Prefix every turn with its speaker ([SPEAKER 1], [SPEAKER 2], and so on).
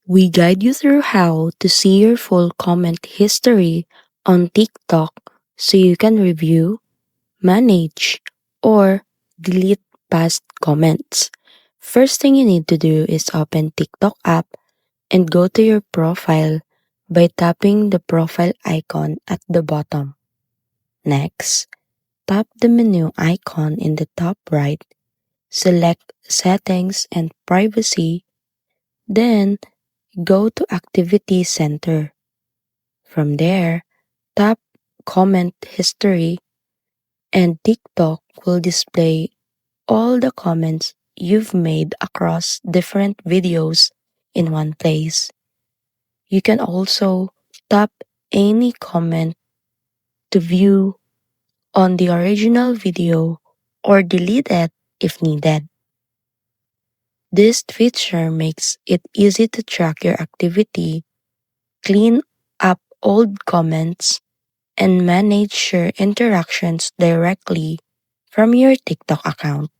[SPEAKER 1] We guide you through how to see your full comment history on TikTok so you can review, manage, or delete past comments. First thing you need to do is open TikTok app and go to your profile by tapping the profile icon at the bottom. Next, tap the menu icon in the top right, select Settings and Privacy, then go to Activity Center. From there, tap Comment History and TikTok will display all the comments you've made across different videos in one place. You can also tap any comment to view on the original video or delete it if needed. This feature makes it easy to track your activity, clean up old comments, and manage your interactions directly from your TikTok account.